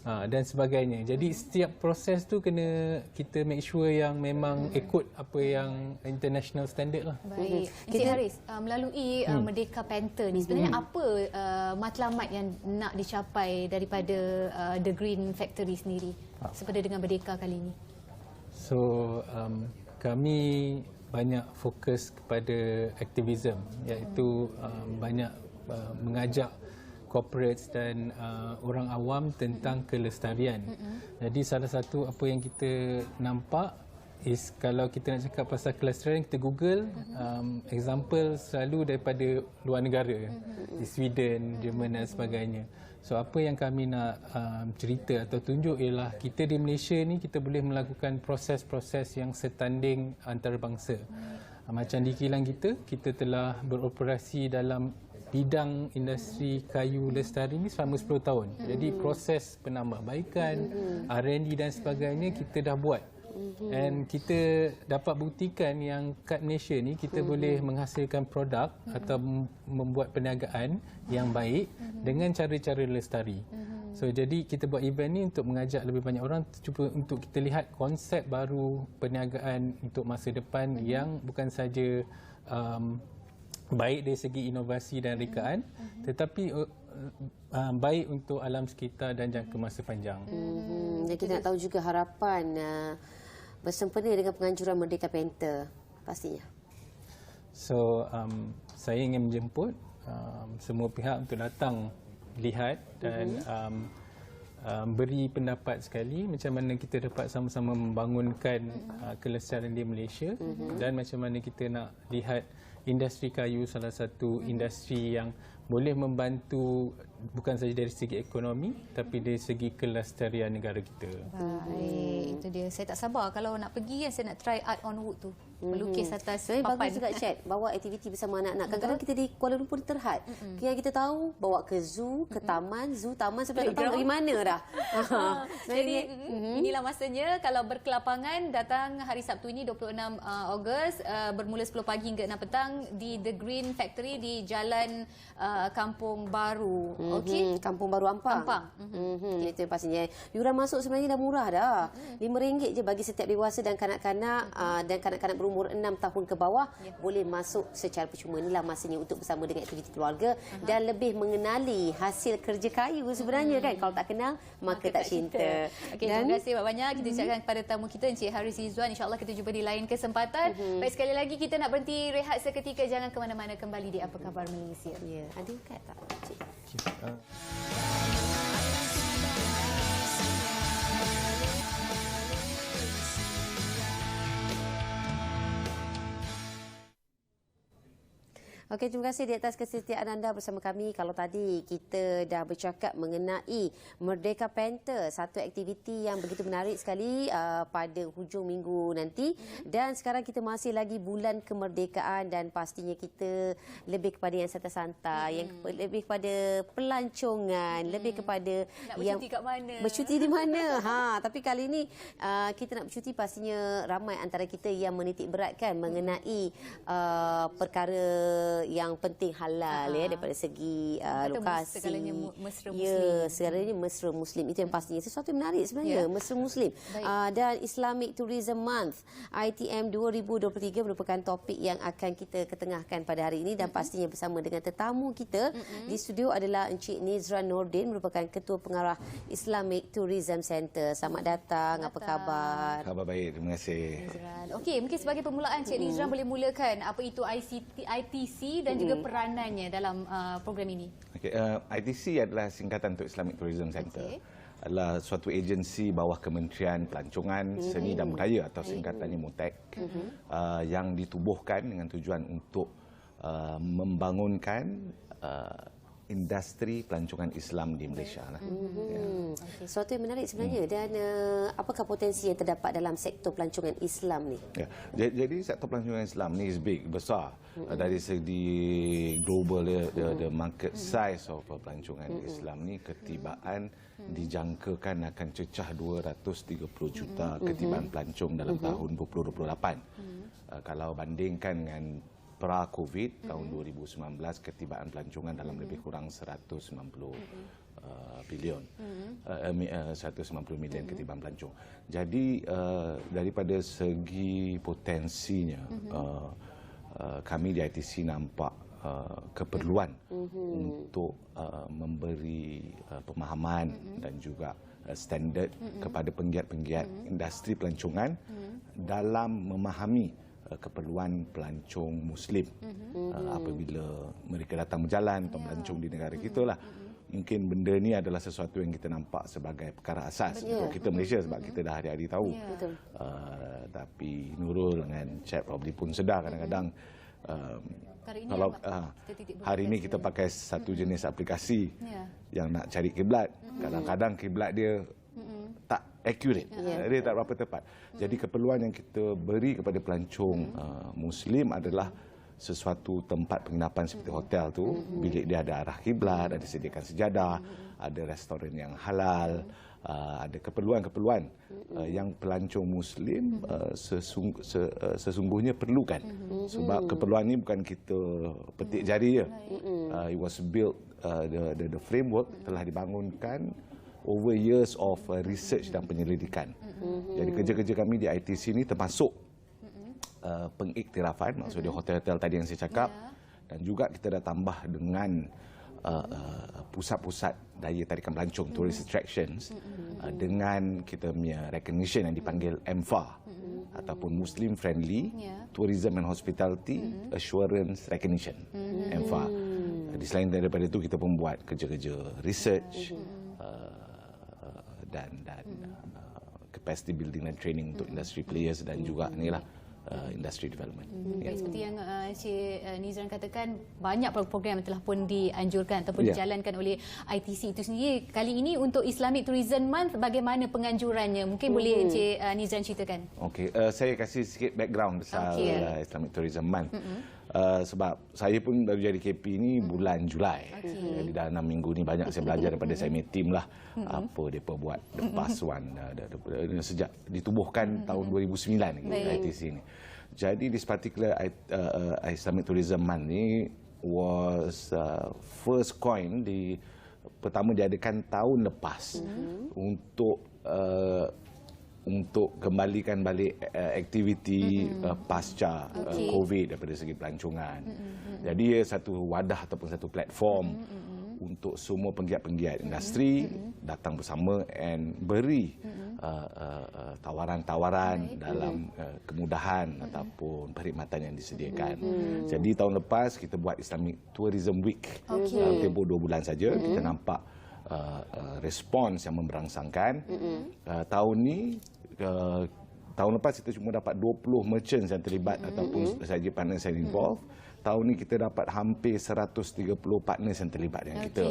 dan sebagainya. Jadi setiap proses tu kena kita make sure yang memang ikut apa yang international standard lah. Baik. Encik Haris, melalui Merdeka Panther ni sebenarnya apa matlamat yang nak dicapai daripada The Green Factory sendiri sepada dengan Merdeka kali ini? So kami banyak fokus kepada aktivism, iaitu banyak mengajak corporates dan orang awam tentang kelestarian. Jadi salah satu apa yang kita nampak is kalau kita nak cakap pasal kelestarian, kita Google example selalu daripada luar negara, di Sweden, Jerman dan sebagainya. So apa yang kami nak cerita atau tunjuk ialah kita di Malaysia ni kita boleh melakukan proses-proses yang setanding antarabangsa. Macam di kilang kita telah beroperasi dalam bidang industri kayu lestari ni selama 10 tahun. Jadi proses penambahbaikan, R&D dan sebagainya kita dah buat. And kita dapat buktikan yang kat Malaysia ni kita boleh menghasilkan produk atau membuat perniagaan yang baik dengan cara-cara lestari. So jadi kita buat event ni untuk mengajak lebih banyak orang cuba untuk kita lihat konsep baru perniagaan untuk masa depan yang bukan saja baik dari segi inovasi dan rekaan tetapi baik untuk alam sekitar dan jangka masa panjang. Dan kita nak tahu juga harapan bersempena dengan penganjuran Merdeka Panther pastinya. So saya ingin menjemput semua pihak untuk datang lihat dan beri pendapat sekali macam mana kita dapat sama-sama membangunkan kelestarian di Malaysia dan macam mana kita nak lihat industri kayu salah satu industri yang boleh membantu bukan saja dari segi ekonomi tapi dari segi kelestarian negara kita. Baik, itu dia. Saya tak sabar kalau nak pergi kan, saya nak try art on wood tu. Melukis atas Sebenarnya papan. bagus juga chat bawa aktiviti bersama anak-anak. Kadang-kadang kita di Kuala Lumpur terhad. Yang kita tahu bawa ke zoo, ke taman, taman sampai tak tahu pergi mana dah. Jadi inilah masanya kalau berkelapangan datang hari Sabtu ini 26 Ogos bermula 10 pagi hingga 6 petang di The Green Factory di Jalan Kampung Baru. Okey. Kampung Baru Ampang. Itu yang pastinya. Yuran masuk sebenarnya dah murah dah. RM5 je bagi setiap dewasa dan kanak-kanak dan kanak-kanak berumur 6 tahun ke bawah boleh masuk secara percuma. Inilah masanya untuk bersama dengan aktiviti keluarga dan lebih mengenali hasil kerja kayu sebenarnya kan. Kalau tak kenal maka tak cinta. Okey, terima kasih banyak. Kita ucapkan kepada tamu kita Encik Haris Rizwan. InsyaAllah kita jumpa di lain kesempatan. Baik, sekali lagi kita nak berhenti rehat seketika. Jangan ke mana-mana, kembali di Apa Khabar Malaysia. Ya, ada kat tak cik? Okey, terima kasih di atas kesetiaan anda bersama kami. Kalau tadi kita dah bercakap mengenai Merdeka Panther, satu aktiviti yang begitu menarik sekali pada hujung minggu nanti. Dan sekarang kita masih lagi bulan kemerdekaan dan pastinya kita lebih kepada yang santai-santai, yang lebih kepada pelancongan, lebih kepada Nak yang bercuti kat mana? bercuti di mana. Tapi kali ini kita nak bercuti, pastinya ramai antara kita yang menitik beratkan mengenai perkara yang penting halal daripada segi lokasi. Segalanya mesra Muslim. Ya, segalanya mesra Muslim. Itu yang pastinya sesuatu yang menarik sebenarnya, mesra Muslim. Dan Islamic Tourism Month ITM 2023 merupakan topik yang akan kita ketengahkan pada hari ini dan pastinya bersama dengan tetamu kita di studio adalah Encik Nizran Nordin, merupakan Ketua Pengarah Islamic Tourism Center. Selamat datang. Apa khabar? Khabar baik, terima kasih. Nizran. Okey, mungkin sebagai permulaan Cik Nizran boleh mulakan apa itu ITC dan juga peranannya dalam program ini. Okay, ITC adalah singkatan untuk Islamic Tourism Center. Adalah suatu agensi bawah Kementerian Pelancongan, Seni dan Budaya atau singkatannya MUTEK yang ditubuhkan dengan tujuan untuk membangunkan industri pelancongan Islam di Malaysia. Suatu yang menarik sebenarnya. Dan apakah potensi yang terdapat dalam sektor pelancongan Islam ni? Ya. Jadi sektor pelancongan Islam ni is big, besar. Dari segi global, the market size of pelancongan Islam ni ketibaan dijangkakan akan cecah 230 juta ketibaan pelancong dalam tahun 2028. Kalau bandingkan dengan pra-COVID tahun 2019, ketibaan pelancongan dalam lebih kurang 190 bilion, 190 million ketibaan pelancong. Jadi daripada segi potensinya, kami di ITC nampak keperluan untuk memberi pemahaman dan juga standard kepada penggiat-penggiat industri pelancongan dalam memahami keperluan pelancong Muslim apabila mereka datang berjalan atau melancong di negara kita lah. Mungkin benda ni adalah sesuatu yang kita nampak sebagai perkara asas untuk kita Malaysia sebab kita dah hari-hari tahu. Tapi Nurul dengan Cik probably pun sedar kadang-kadang kalau hari ini kita pakai satu jenis aplikasi yang nak cari kiblat, kadang-kadang kiblat dia tak accurate, dia tak berapa tepat. Jadi keperluan yang kita beri kepada pelancong Muslim adalah sesuatu tempat penginapan seperti hotel tu, bilik dia ada arah kiblat, ada sediakan sejadah, ada restoran yang halal, ada keperluan-keperluan yang pelancong Muslim sesungguhnya perlukan. Sebab keperluan ni bukan kita petik jari je. It was built, the framework telah dibangunkan over years of research dan penyelidikan. Jadi kerja-kerja kami di ITC ni termasuk pengiktirafan, maksudnya hotel-hotel tadi yang saya cakap, dan juga kita dah tambah dengan pusat-pusat daya tarikan pelancong, tourist attractions, dengan kita punya recognition yang dipanggil MFA ataupun Muslim friendly tourism and hospitality assurance recognition MFA. Di selain daripada itu kita pun buat kerja-kerja research dan capacity building dan training untuk industry players dan juga inilah industry development. Baik, seperti yang Encik Nizran katakan, banyak program yang telah pun dianjurkan ataupun dijalankan oleh ITC itu sendiri. Kali ini untuk Islamic Tourism Month, bagaimana penganjurannya? Mungkin boleh Encik Nizran ceritakan. Okey, saya kasih sikit background pasal Islamic Tourism Month. Sebab saya pun baru jadi KP ni bulan Julai. Jadi dalam 6 minggu ni banyak saya belajar daripada saya punya tim lah. Apa mereka buat the past one. Sejak ditubuhkan tahun 2009 ITC ni. Jadi this particular Islamic Tourism Month ni was first coin pertama diadakan tahun lepas untuk kembalikan balik aktiviti pasca COVID daripada segi pelancongan. Jadi ia satu wadah ataupun satu platform untuk semua penggiat-penggiat industri datang bersama and beri tawaran-tawaran dalam kemudahan ataupun perkhidmatan yang disediakan. Jadi tahun lepas kita buat Islamic Tourism Week. Dalam tempoh 2 bulan saja kita nampak respons yang memberangsangkan. Tahun lepas kita cuma dapat 20 merchants yang terlibat ataupun sahaja partners yang involved. Tahun ni kita dapat hampir 130 partners yang terlibat dengan kita.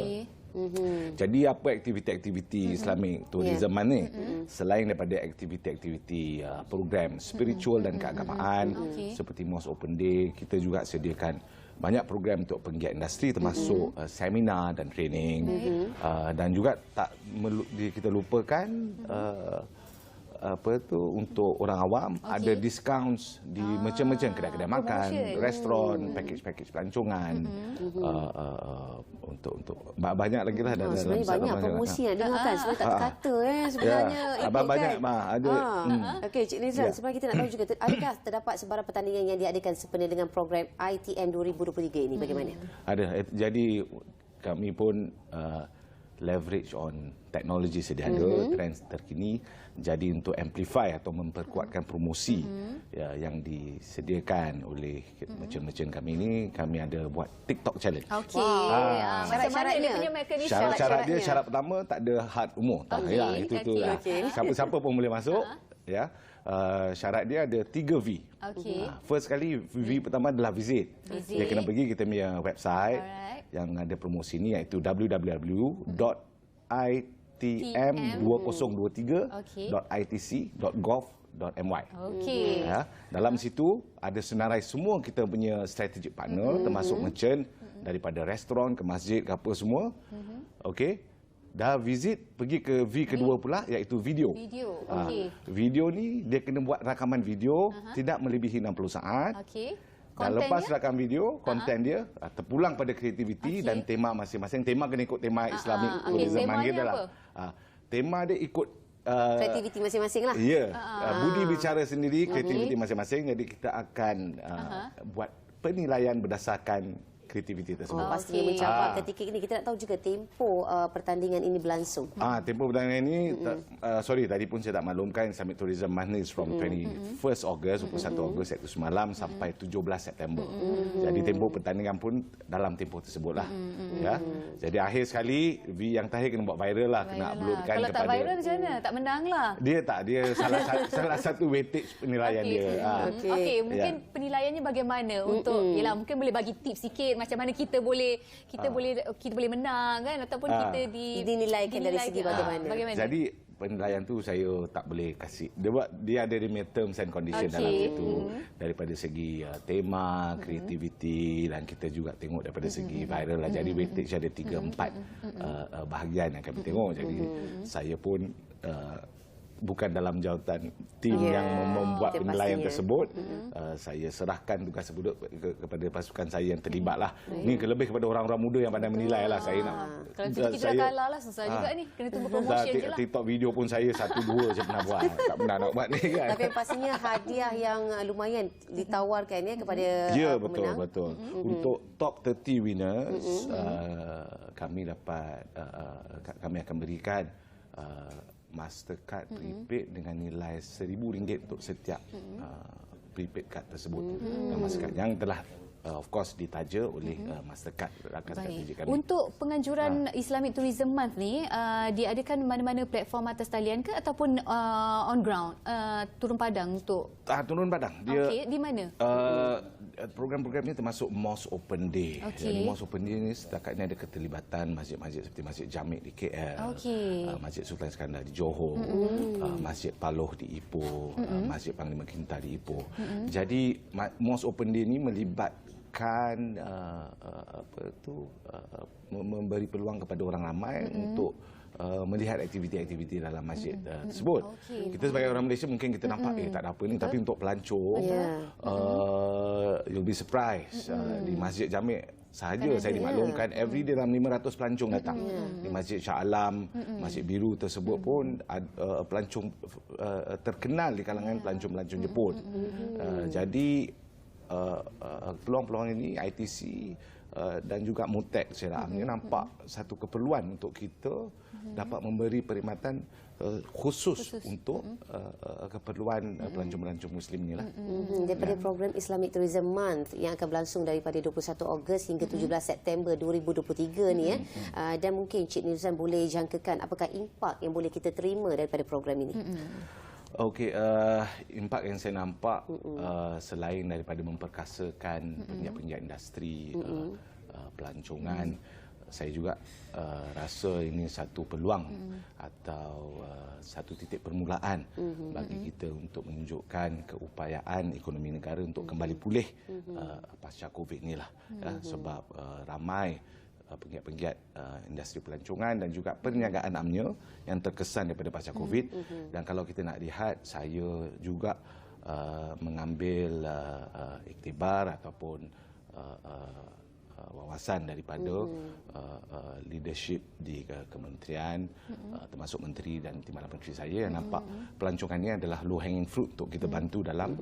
Jadi apa aktiviti-aktiviti Islamic Tourism ni? Selain daripada aktiviti-aktiviti program spiritual dan keagamaan seperti Mosque Open Day, kita juga sediakan banyak program untuk penggiat industri termasuk seminar dan training. Dan juga kita lupakan untuk orang awam ada discounts di macam-macam kedai-kedai makan, restoran, package pelancongan untuk banyak lagi lah dalam sebenarnya banyak promosi yang dengarkan sebenarnya tak terkata sebenarnya banyak ada. Okey, Cik Nizran, sebenarnya kita nak tahu juga adakah terdapat sebarang pertandingan yang diadakan sempena dengan program ITM 2023 ini, bagaimana? Ada. Jadi kami pun leverage on teknologi sedia ada, trend terkini. Jadi untuk amplify atau memperkuatkan promosi yang disediakan oleh merchant-merchant kami ini, kami ada buat TikTok challenge. Okey. Syarat-syaratnya punya mekanisme. Syarat dia, syarat pertama tak ada had umur. Itu tu. Siapa-siapa pun boleh masuk. Syarat dia ada 3 V. First kali V pertama adalah visit. Dia kena pergi kita punya website yang ada promosi ni, iaitu www.itm2023.itc.gov.my. Dalam situ ada senarai semua kita punya strategic partner termasuk merchant daripada restoran ke masjid ke apa semua. Okey. Dah visit, pergi ke V kedua pula, iaitu video. Video ni dia kena buat rakaman video tidak melebihi 60 saat. Dan lepas rakam video, konten dia terpulang pada kreativiti dan tema masing-masing. Tema kena ikut tema Islamic Tourism Month dalam. Tema dia ikut kreativiti masing-masing lah. Budi bicara sendiri, kreativiti masing-masing. Jadi kita akan buat penilaian berdasarkan kreativiti tersebut. Pastinya mencapai ketika ini. Kita nak tahu juga tempoh pertandingan ini berlangsung. Tempoh pertandingan ini, tadi pun saya tak maklumkan, Islamic Tourism Month is from 21st August, 21 August iaitu semalam sampai 17 September. Jadi tempoh pertandingan pun dalam tempoh tersebutlah. Jadi akhir sekali V yang terakhir kena buat viral lah, kena uploadkan kalau kepada. tak viral macam mana? Tak menang lah. Dia salah satu weightage penilaian dia. Okey, mungkin penilaiannya bagaimana untuk mungkin boleh bagi tips sikit macam mana kita boleh menang kan, ataupun kita dinilaikan dari segi bagaimana. Jadi penilaian tu saya tak boleh kasih. Dia ada terms and condition dalam situ daripada segi tema, kreativiti dan kita juga tengok daripada segi viral lah. Jadi weightage ada 3-4 bahagian yang kami tengok. Jadi saya pun bukan dalam jawatan tim yang membuat penilaian tersebut. Saya serahkan tugas tersebut kepada pasukan saya yang terlibat lah. Ini lebih kepada orang-orang muda yang pandai menilai lah. Saya nak. Kalau kita dah kalah lah, susah juga ni. Kena tunggu promotion je lah. TikTok video pun saya 1-2 je pernah buat. Tak pernah nak buat ni kan. Tapi pastinya hadiah yang lumayan ditawarkan kepada pemenang. Betul. Untuk top 30 winners, kami akan berikan Mastercard prepaid dengan nilai RM1,000 untuk setiap prepaid card tersebut. Mastercard yang telah of course ditaja oleh Mastercard rakan strategi kami. Untuk penganjuran Islamic Tourism Month ni diadakan mana-mana platform atas talian ke ataupun on ground turun padang untuk turun padang. Dia di mana? Program-program ini termasuk Mosque Open Day. Okey. Jadi Mosque Open Day ini setakat ini ada keterlibatan masjid-masjid seperti Masjid Jamek di KL, Masjid Sultan Iskandar di Johor, Masjid Paloh di Ipoh, Masjid Panglima Kintar di Ipoh. Jadi Mosque Open Day ini melibatkan memberi peluang kepada orang ramai untuk melihat aktiviti-aktiviti dalam masjid tersebut. Kita sebagai orang Malaysia mungkin kita nampak tak ada apa ni, tapi untuk pelancong you'll be surprised. Di Masjid Jamek sahaja saya dimaklumkan every day dalam 500 pelancong datang. Di Masjid Shah Alam, Masjid Biru tersebut pun pelancong terkenal di kalangan pelancong-pelancong Jepun. Jadi peluang-peluang ini ITC dan juga MUTEK ini nampak satu keperluan untuk kita dapat memberi perkhidmatan khusus untuk keperluan pelancong-pelancong Muslim inilah. Daripada program Islamic Tourism Month yang akan berlangsung daripada 21 Ogos hingga 17 September 2023 ni dan mungkin Cik Nizam boleh jangkakan apakah impak yang boleh kita terima daripada program ini? Okey, impak yang saya nampak selain daripada memperkasakan penggiat-penggiat industri pelancongan, saya juga rasa ini satu peluang atau satu titik permulaan bagi kita untuk menunjukkan keupayaan ekonomi negara untuk kembali pulih pasca Covid inilah. Sebab ramai penggiat-penggiat industri pelancongan dan juga perniagaan amnya yang terkesan daripada pasca Covid. Dan kalau kita nak lihat, saya juga mengambil iktibar ataupun wawasan daripada leadership di kementerian, termasuk menteri dan timbalan menteri saya yang nampak pelancongan ini adalah low hanging fruit untuk kita bantu dalam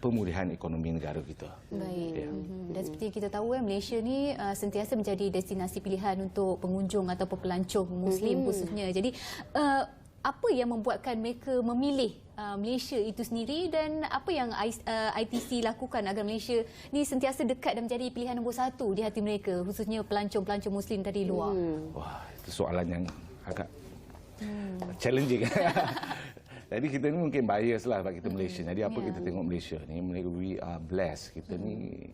pemulihan ekonomi negara kita. Baik. Dan seperti yang kita tahu, Malaysia ni sentiasa menjadi destinasi pilihan untuk pengunjung ataupun pelancong Muslim khususnya. Jadi apa yang membuatkan mereka memilih Malaysia itu sendiri dan apa yang ITC lakukan agar Malaysia ni sentiasa dekat dan menjadi pilihan nombor satu di hati mereka, khususnya pelancong-pelancong Muslim dari luar? Wah, itu soalan yang agak challenging. Jadi kita ni mungkin bias lah bagi kita Malaysia. Jadi apa kita tengok Malaysia ni, we are blessed. Kita ni,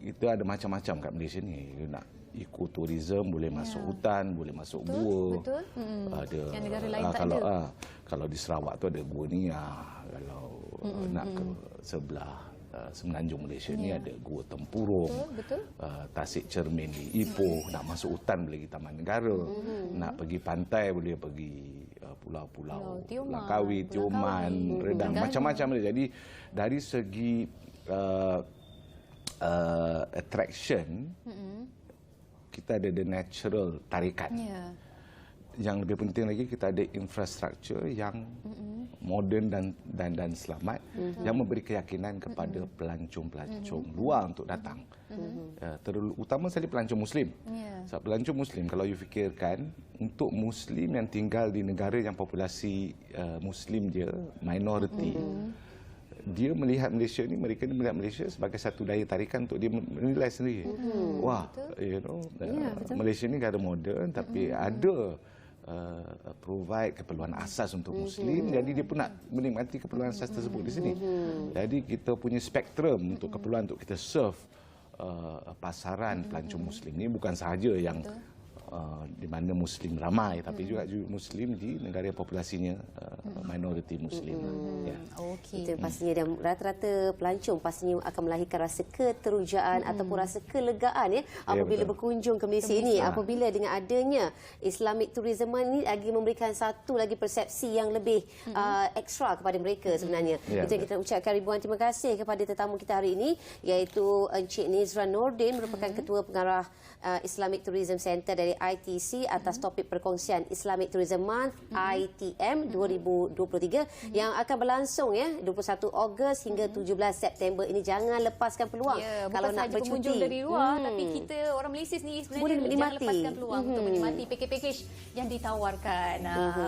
kita ada macam-macam kat Malaysia ni. Nak ekoturism, boleh masuk hutan, boleh masuk gua. Betul. Ada, yang negara lain tak ada. Kalau di Sarawak tu ada gua ni. Kalau nak ke sebelah semenanjung Malaysia ni ada Gua Tempurung, Tasik Cermin di Ipoh. Nak masuk hutan boleh pergi Taman Negara. Nak pergi pantai boleh pergi pulau-pulau Langkawi, Tioman, Redang, macam-macam dia. Jadi dari segi attraction, kita ada the natural tarikan. Yang lebih penting lagi, kita ada infrastruktur yang moden dan selamat, yang memberi keyakinan kepada pelancong-pelancong luar untuk datang. Terutama sekali pelancong Muslim. Sebab pelancong Muslim, kalau you fikirkan, untuk Muslim yang tinggal di negara yang populasi Muslim dia minoriti, dia melihat Malaysia ni, mereka ni melihat Malaysia sebagai satu daya tarikan untuk dia menilai sendiri. Wah, Malaysia ni negara moden tapi ada provide keperluan asas untuk Muslim, jadi dia pun nak menikmati keperluan asas tersebut di sini. Jadi kita punya spektrum untuk keperluan untuk kita serve pasaran pelancong Muslim ni bukan sahaja yang di mana Muslim ramai, tapi juga Muslim di negara yang populasinya minoriti Muslim. Itu pastinya, dan rata-rata pelancong pastinya akan melahirkan rasa keterujaan ataupun rasa kelegaan apabila berkunjung ke Malaysia ini. Apabila dengan adanya Islamic Tourism ini lagi memberikan satu lagi persepsi yang lebih ekstra kepada mereka sebenarnya. Itu yang kita ucapkan ribuan terima kasih kepada tetamu kita hari ini, iaitu Encik Nizran Nordin, merupakan Ketua Pengarah Islamic Tourism Center dari ITC atas topik perkongsian Islamic Tourism Month ITM 2023 yang akan berlangsung 21 Ogos hingga 17 September ini. Jangan lepaskan peluang Kalau nak bercuti. Pengunjung dari luar, tapi kita orang Malaysia sendiri sebenarnya boleh jangan lepaskan peluang untuk menikmati pakej-pakej yang ditawarkan.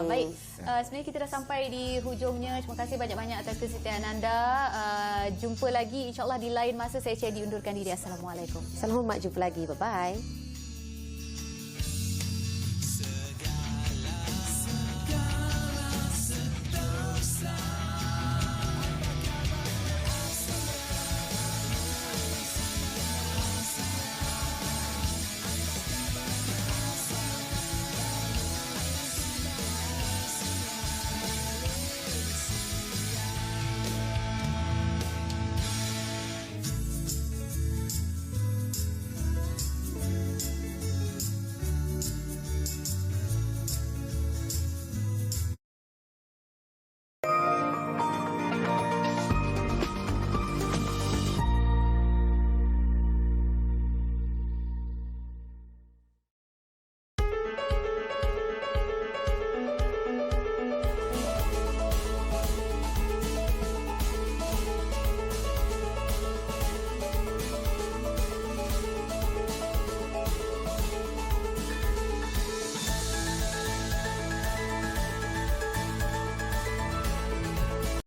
Baik, sebenarnya kita dah sampai di hujungnya. Terima kasih banyak-banyak atas kesetiaan anda. Jumpa lagi insyaAllah di lain masa. Saya Cik diundurkan diri. Assalamualaikum. Salam hormat, jumpa lagi. Bye-bye.